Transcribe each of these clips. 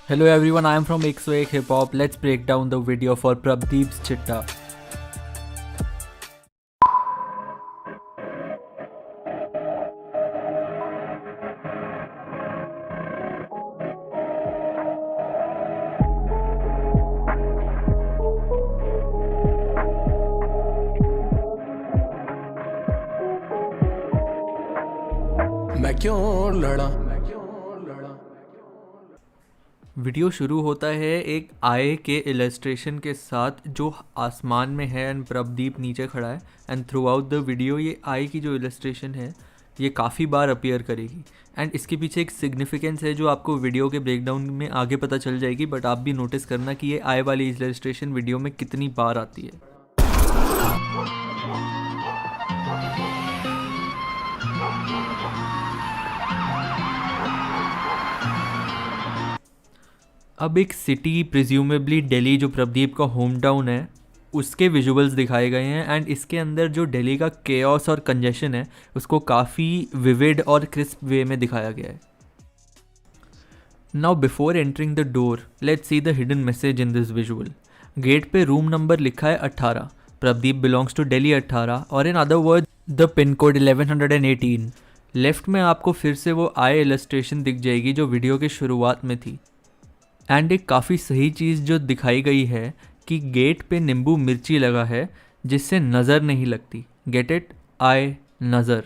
Hello everyone, I am from X-Wake Hip Hop. Let's break down the video for Prabdeep's Chitta. मैं क्यों लड़ा। Video शुरू होता है एक आए के इलस्ट्रेशन के साथ जो आसमान में है एंड प्रभदीप नीचे खड़ा है and through out the video ये आए की जो इलस्ट्रेशन है ये काफ़ी बार अपीयर करेगी एंड इसके पीछे एक सिग्निफिकेंस है जो आपको वीडियो के ब्रेकडाउन में आगे पता चल जाएगी, बट आप भी नोटिस करना कि ये आए वाली इलस्ट्रेशन वीडियो में कितनी बार आती है। अब एक सिटी प्रिज्यूमेबली दिल्ली जो प्रभदीप का होम टाउन है उसके विजुअल्स दिखाए गए हैं एंड इसके अंदर जो दिल्ली का केओस और कंजेशन है उसको काफ़ी विविड और क्रिस्प वे में दिखाया गया है। Now before entering the door let's see the hidden message in this visual. Gate पे रूम नंबर लिखा है 18। प्रभदीप बिलोंग्स टू दिल्ली 18 और in other word the pin code 1118। Left में आपको फिर से वो आई इलस्ट्रेशन दिख जाएगी जो वीडियो की शुरुआत में थी एंड एक काफ़ी सही चीज़ जो दिखाई गई है कि गेट पे नींबू मिर्ची लगा है जिससे नज़र नहीं लगती। गेट इट, आई नज़र।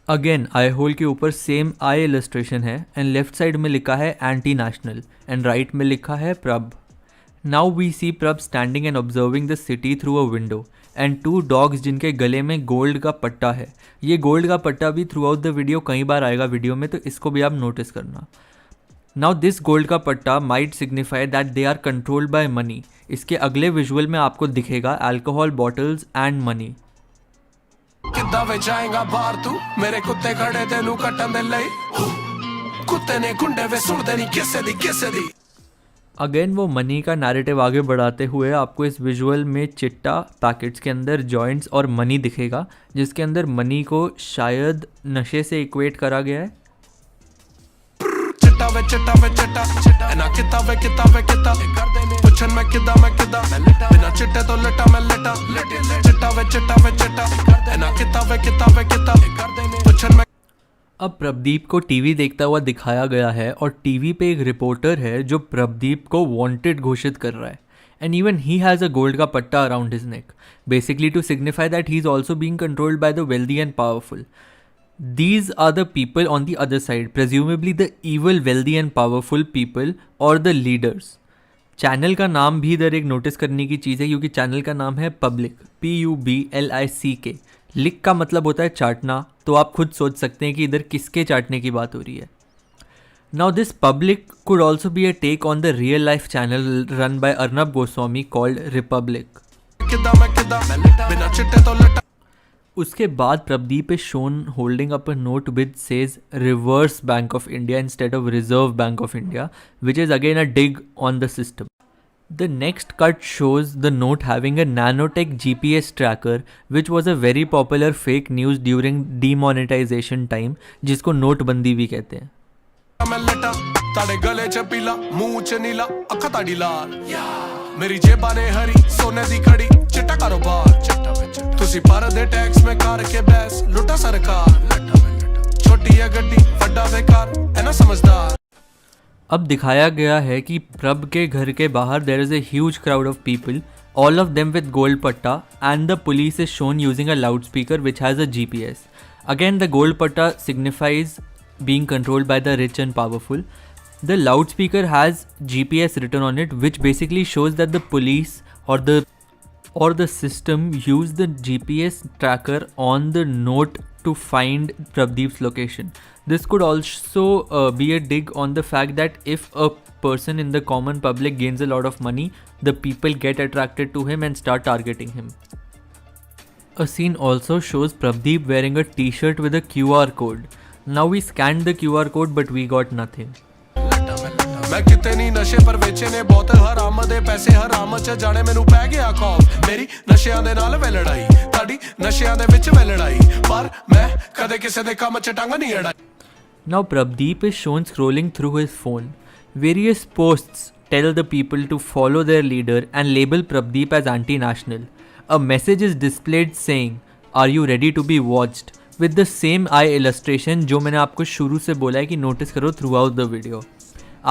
अगेन आई होल के ऊपर सेम आई इलस्ट्रेशन है एंड लेफ्ट साइड में लिखा है एंटी नेशनल एंड राइट में लिखा है प्रभ। नाउ वी सी प्रभ standing and observing the city through a window and 2 dogs जिनके गले में गोल्ड का पट्टा है। ये गोल्ड का पट्टा भी थ्रू आउट द वीडियो कई बार आएगा वीडियो में, तो इसको भी आप नोटिस करना। नाउ दिस गोल्ड का पट्टा might signify that they are controlled by money. इसके अगले विजुअल में आपको दिखेगा अल्कोहल बॉटल्स एंड मनी। किद्दां विच आएगा बाहर तू मेरे कुत्ते खड़े तेनू कट्टन दे लई कुत्ते ने गुंडे वे सुनदे नहीं किसे दी। अगेन वो मनी का नैरेटिव आगे बढ़ाते हुए आपको इस विजुअल में चिट्टा पैकेट्स के अंदर जॉइंट्स और मनी दिखेगा जिसके अंदर मनी को शायद नशे से इक्वेट करा गया है। चिट्टा वे चिट्टा एना किता वे पुछन मैं किदा बिना चिट्टे तो लटा मैं लटा चिट्टा वे चिट्टा एना किता वे पुछन मैं। अब प्रभदीप को टीवी देखता हुआ दिखाया गया है और टीवी पे एक रिपोर्टर है जो प्रभदीप को वांटेड घोषित कर रहा है and even he has a gold का पट्टा around his neck basically to signify that he is also being controlled by the wealthy and powerful. These are the people on the other side, presumably the evil, wealthy and powerful people or the leaders. Channel का नाम भी इधर एक notice करने की चीज़ है क्योंकि channel का नाम है पब्लिक, PUBLICK। लिक का मतलब होता है चाटना, तो आप खुद सोच सकते हैं कि इधर किसके चाटने की बात हो रही है। Now this public could also be a take on the real life channel run by Arnab Goswami called Republic. उसके बाद Prabhdeep is shown holding up a note which says Reverse Bank of India instead of Reserve Bank of India, which is again a dig on the system. The next cut shows the note having a nanotech GPS tracker, which was a very popular fake news during demonetization time, जिसको नोटबंदी भी कहते हैं। ताड़े गले च पीला मुंह च नीला अखा ताड़ी लाल मेरी जेबा ने हरी सोने दी खड़ी चिट्टा कारोबार तुसी भारत दे टैक्स में कार के बैस लुटा सरकार छोटी है गड्डी बड़ा बेकार है ना समझदार। अब दिखाया गया है कि प्रभ के घर के बाहर there is a huge crowd of people, all of them with gold patta, and the police is shown using a loudspeaker which has a GPS. Again, the gold patta signifies being controlled by the rich and powerful. The loudspeaker has GPS written on it, which basically shows that the police or the system used the GPS tracker on the note to find Prabdeep's location. This could also be a dig on the fact that if a person in the common public gains a lot of money, the people get attracted to him and start targeting him. A scene also shows Prabdeep wearing a t-shirt with a QR code. Now we scanned the QR code but we got nothing. मैं कितने नशे पर वेचे ने बहुत हराम दे पैसे हराम च जाने मैनू पै गया खौफ मेरी नशियां दे नाल वे लड़ाई ताड़ी ਨਸ਼ਿਆਂ ਦੇ ਵਿੱਚ ਵੇ ਲੜਾਈ ਪਰ ਮੈਂ ਕਦੇ ਕਿਸੇ ਦੇ ਕੰਮ 'ਚ ਟੰਗ ਨਹੀਂ ਅੜਾਈ Now Prabdeep is shown scrolling through his phone. Various posts tell the people to follow their leader and label Prabdeep as anti-national. A message is displayed saying, "Are you ready to be watched?" with the same eye illustration जो मैंने आपको शुरू से बोला है कि notice करो throughout the video.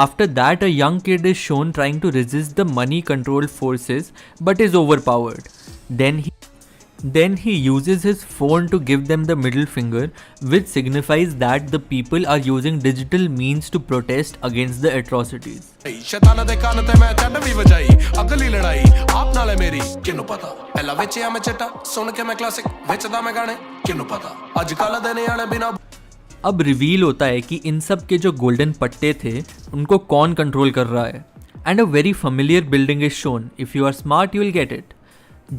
After that, a young kid is shown trying to resist the money-controlled forces but is overpowered. Then he uses his phone to give them the middle finger, which signifies that the people are using digital means to protest against the atrocities. ਸ਼ੈਤਾਨ ਦੇ ਕੰਨ ਤੇ ਮੈਂ ਚੱਡ ਵੀ ਵਜਾਈ ਅਗਲੀ ਲੜਾਈ ਆਪ ਨਾਲੇ ਮੇਰੀ ਕਿਹਨੂੰ ਪਤਾ ਪਹਿਲਾਂ ਵੇਚਿਆ ਮੈਂ ਚਿੱਟਾ ਸੁਣ ਕੇ ਮੈਂ ਕਲਾਸਿਕ ਵੇਚਦਾ ਮੈਂ ਗਾਣੇ ਕਿਹਨੂੰ ਪਤਾ ਅੱਜ ਕੱਲ ਦੇ ਨਿਆਣੇ ਬਿਨਾ अब रिवील होता है कि इन सब के जो गोल्डन पट्टे थे उनको कौन कंट्रोल कर रहा है. And a very familiar building is shown. If you are smart you will get it.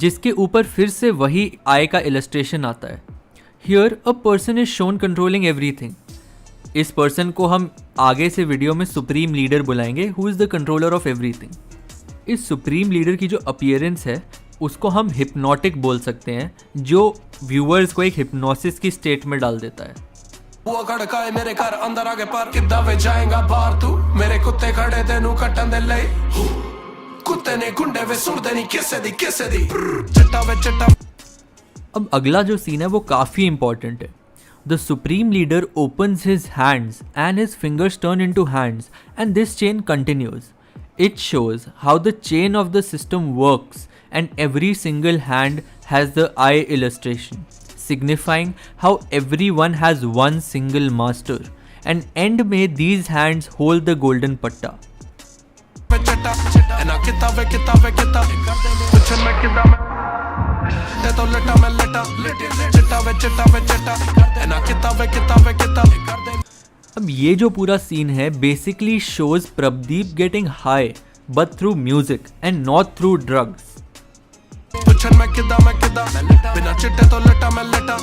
जिसके ऊपर फिर से वही आई का इलस्ट्रेशन आता है. Here a person is shown controlling everything. इस पर्सन को हम आगे से वीडियो में सुप्रीम लीडर बुलाएंगे, who is the controller of everything. इस सुप्रीम लीडर की जो अपीयरेंस है उसको हम हिप्नोटिक बोल सकते हैं, जो व्यूअर्स को एक हिप्नोसिस की स्टेट में डाल देता है. वो खड़काए मेरे घर अंदर आगे पर किद्दां वे जाएगा बाहर तू मेरे कुत्ते खड़े तेनू कट्टन दे लई कुत्ते ने गुंडे वे सुनदे नहीं किसे दी चिट्टा वे चिट्टा. अब अगला जो सीन है वो काफ़ी इंपॉर्टेंट है. The supreme leader opens his hands and his fingers turn into hands and this chain continues. It shows how the chain of the system works and every single hand has the I illustration, signifying how everyone has one single master, and end में these hands hold the golden patta. अब ये जो पूरा scene है basically shows Prabdeep getting high but through music and not through drugs. ਪੁੱਛਣ ਮੈਂ ਕਿੱਦਾਂ ਬਿਨਾਂ ਚਿੱਟੇ ਤੋਂ ਲਟਾ ਮੈਂ ਲਟਾ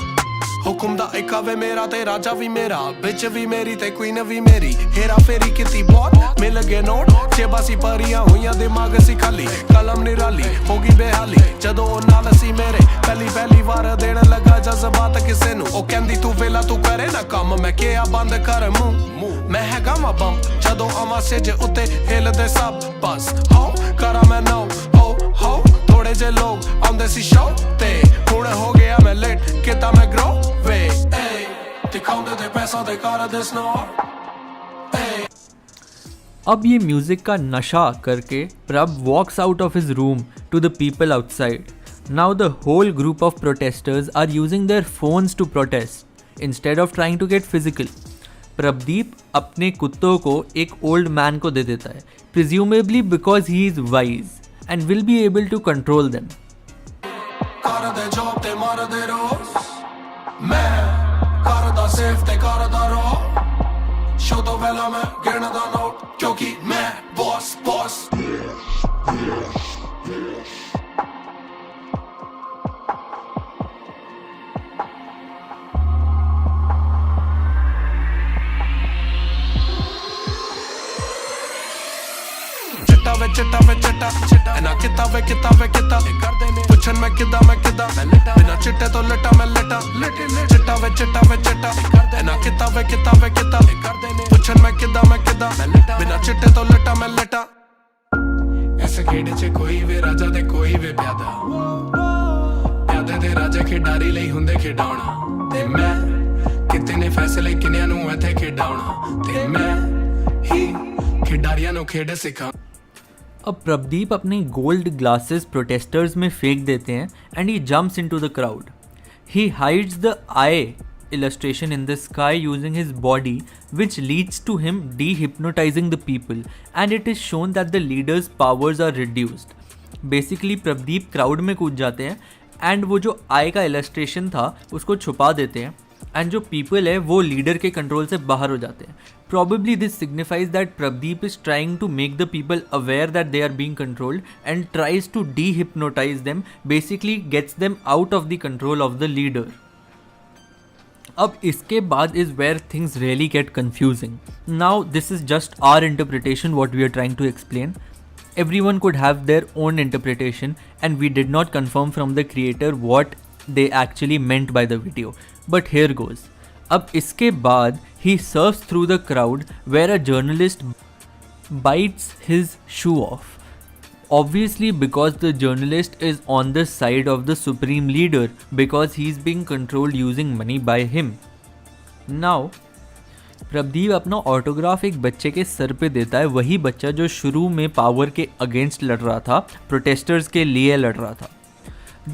ਹੁਕਮ ਦਾ ਇੱਕਾ ਵੇ ਮੇਰਾ ਤੇ ਰਾਜਾ ਵੀ ਮੇਰਾ ਵਿੱਚ ਵੀ ਮੇਰੀ ਤੇ ਕੁਈਨ ਵੀ ਮੇਰੀ ਹੇਰਾ ਫੇਰੀ ਕੀਤੀ ਬਹੁਤ ਮਿਲ ਗਏ ਨੋਟ ਜੇਬਾਂ ਸੀ ਭਰੀਆਂ ਹੋਈਆਂ ਦਿਮਾਗ ਸੀ ਖਾਲੀ ਕਲਮ ਨਿਰਾਲੀ ਹੋ ਗਈ ਬੇਹਾਲੀ ਜਦੋਂ ਉਹ ਨਾਲ ਸੀ ਮੇਰੇ ਪਹਿਲੀ ਵਾਰ ਦੇਣ ਲੱਗਾ ਜਜ਼ਬਾਤ ਕਿਸੇ ਨੂੰ ਉਹ ਕਹਿੰਦੀ ਤੂੰ ਵੇਲਾ ਤੂੰ ਕਰੇ ਨਾ ਕੰਮ ਮੈਂ ਕਿਹਾ ਬੰਦ ਕਰ ਮੂੰਹ ਮੈਂ ਹੈਗਾ ਵਾ ਬੰਬ ਜਦੋਂ ਆਵਾਂ ਸੇਜ ਉੱਤੇ ਹਿੱਲਦੇ ਸਭ ਬਸ ਹੋ ਕਰਾਂ ਮੈਂ ਨੋ ਹੋ ਥੋੜੇ ਜੇ ਲੋਕ ਆਉਂਦੇ ਸੀ ਸ਼ੋਅ ਤੇ ਹੁਣ ਹੋ ਗਿਆ ਮੈਂ ਲੇਟ ਕਿਤਾ ਮੈਂ ਗਰੋ ਵੇ ਦਿਖਾਉਂਦੇ ਤੇ ਪੈਸਾ ਦੇ ਕਰਦੇ ਸਨੋ. अब ये म्यूजिक का नशा करके Prabh walks out of his room to the people outside. Now the whole group of protesters are using their phones to protest instead of trying to get physical. Prabhdeep अपने कुत्तों को एक ओल्ड मैन को दे देता है, presumably because he is wise and will be able to control them. ਕਰਦੇ job ਤੇ ਮਾਰਦੇ ਰੋਜ਼ ਮੈਂ ਕਰਦਾ ਸੇਫ ਤੇ ਕਰਦਾ ਰੋ ਸ਼ੋ ਤੋਂ ਪਹਿਲਾਂ ਮੈਂ ਗਿਣਦਾ ਨੋਟ ਕਿਉਂਕਿ ਮੈਂ ਬੌਸ ਚਿੱਟਾ ਐਨਾ ਕਿਤਾ ਵੇ ਕਰਦੇ ਨੇ ਪੁੱਛਣ ਮੈਂ ਕਿੱਦਾਂ ਬਿਨਾਂ ਚਿੱਟੇ ਤੋਂ ਲਟਾ ਮੈਂ ਲਟਾ ਚਿੱਟਾ ਵੇ ਐਨਾ ਕਿਤਾ ਵੇ ਕਰਦੇ ਨੇ ਪੁੱਛਣ ਮੈਂ ਕਿੱਦਾਂ ਬਿਨਾਂ ਚਿੱਟੇ ਤੋਂ ਲਟਾ ਮੈਂ ਲਟਾ. ਇਸ ਖੇਡ 'ਚ ਕੋਈ ਵੀ ਰਾਜਾ ਤੇ ਕੋਈ ਵੀ ਪਿਆਦੇ ਦੇ ਰਾਜੇ ਖਿਡਾਰੀ ਲਈ ਹੁੰਦੇ ਖਿਡਾਉਣਾ ਤੇ ਮੈਂ ਕਿਤੇ ਨੇ ਫੈਸਲੇ ਕਿੰਨਿਆਂ ਨੂੰ ਇੱਥੇ ਖਿਡਾਉਣਾ ਤੇ ਮੈਂ ਹੀ खिडारियों को खेड सिखा. अब प्रभदीप अपने गोल्ड ग्लासेस प्रोटेस्टर्स में फेंक देते हैं and he jumps into the crowd. He hides the eye illustration in the sky using his body, which leads to him dehypnotizing the people, and it is shown that the leader's powers are reduced. Basically Prabhdeep crowd में कूद जाते हैं and वो जो आई का illustration था उसको छुपा देते हैं एंड जो पीपल है वो लीडर के कंट्रोल से बाहर हो जाते हैं. Probably this signifies that Prabdeep is trying to make the people aware that they are being controlled and tries to dehypnotize them, basically gets them out of the control of the leader. अब इसके बाद is where things really get confusing. Now this is just our interpretation what we are trying to explain. Everyone could have their own interpretation and we did not confirm from the creator what they actually meant by the video. But here goes. अब इसके बाद he surfs through the crowd where a journalist bites his shoe off. Obviously because the journalist is on the side of the supreme leader because he's being controlled using money by him. Now Prabhdeep अपना autograph एक बच्चे के sir पे देता है, वही बच्चा जो शुरू में पावर के अगेंस्ट लड़ रहा था, प्रोटेस्टर्स के लिए लड़ रहा था.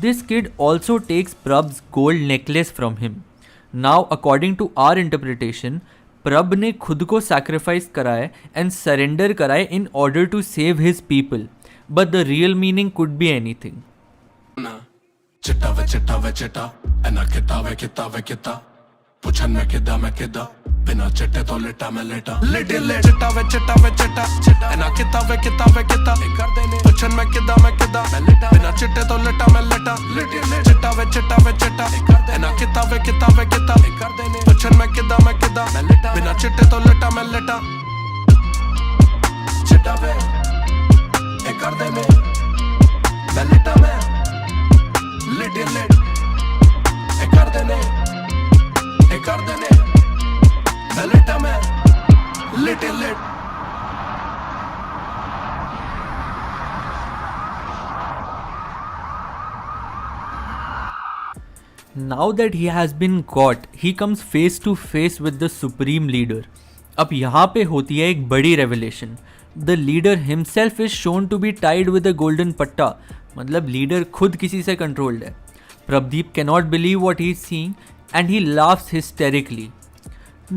This kid also takes Prabh's gold necklace from him. Now according to our interpretation Prabh ने खुद को सैक्रिफाइस कराए एंड सरेंडर कराए in order to save his people, but the real meaning could be anything. चिट्टा वे चिट्टा वे चिट्टा एना किता वे किता वे किता पुछन मैं किदा बिना चिट्टे तो लेटा मैं लेटा लेटे ले चिट्टा वे चिट्टा एना किता वे किता कर देने पुछन मैं किदा मैं लेटा बिना चिट्टे तो लेटा मैं लेटा लेटे ले चिट्टा वे चिट्टा एना किता वे कर देने पुछन मैं किदा लेटा बिना चिट्टे तो लेटा मैं लेटा चिट्टा वे कर देने मैं लेटा मैं लेटे ले कर देने मैं लेटा मैं लेटे late. Now that he has been caught, he comes face to face with the supreme leader. अब यहाँ पे होती है एक बड़ी revelation. The leader himself is shown to be tied with a golden पट्टा. मतलब लीडर खुद किसी से कंट्रोल्ड है. Prabhdeep cannot believe what he is seeing and he laughs hysterically.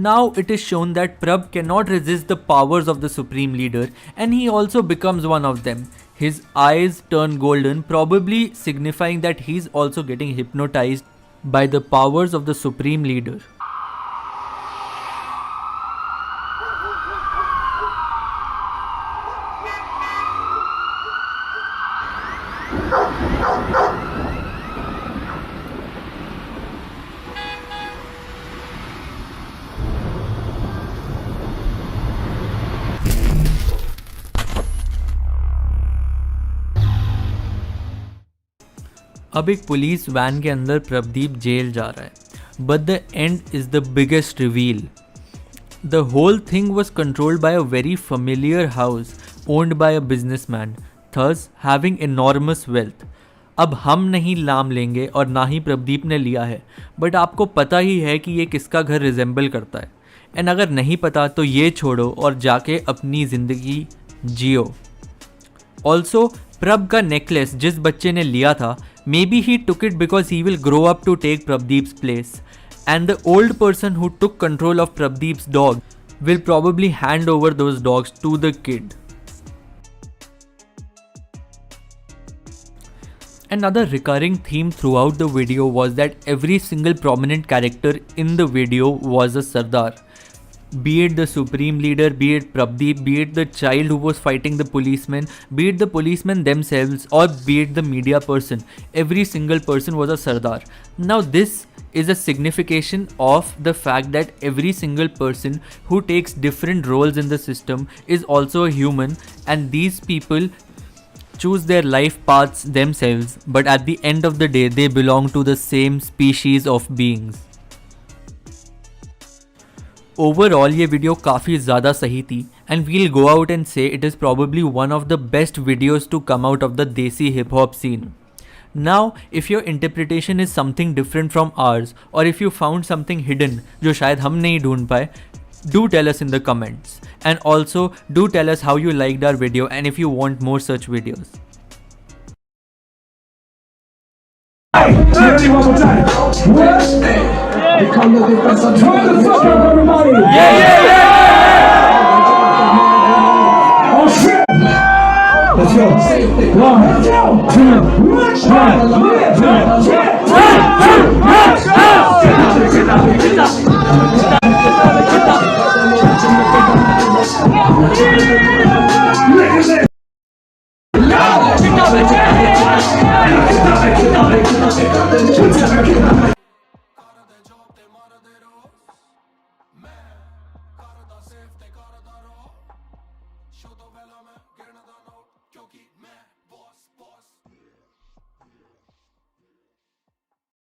Now it is shown that Prabh cannot resist the powers of the supreme leader and he also becomes one of them. His eyes turn golden, probably signifying that he is also getting hypnotized by the powers of the supreme leader. अब एक police van के अंदर Prabhdeep jail जा रहा है, but the end is the biggest reveal. The whole thing was controlled by a very familiar house owned by a businessman, thus having enormous wealth. अब हम नहीं नाम लेंगे और ना ही प्रभदीप ने लिया है, बट आपको पता ही है कि ये किसका घर रिजेंबल करता है. एंड अगर नहीं पता तो ये छोड़ो और जाके अपनी ज़िंदगी जियो. ऑल्सो प्रभ का नेकलेस जिस बच्चे ने लिया था, maybe he took it because he will grow up to take Prabdeep's place, and the old person who took control of Prabdeep's dog will probably hand over those dogs to the kid. Another recurring theme throughout the video was that every single prominent character in the video was a Sardar. Be it the supreme leader, be it Prabdeep, be it the child who was fighting the policeman, be it the policemen themselves, or be it the media person, every single person was a Sardar. Now this is a signification of the fact that every single person who takes different roles in the system is also a human, and these people choose their life paths themselves, but at the end of the day they belong to the same species of beings. Overall ये video काफ़ी ज़्यादा सही थी and we'll go out and say it is probably one of the best videos to come out of the desi hip hop scene. Now if your interpretation is something different from ours और if you found something hidden जो शायद हम नहीं ढूंढ पाए, do tell us in the comments, and also do tell us how you liked our video and if you want more such videos. Let's go. 1, 2, 1.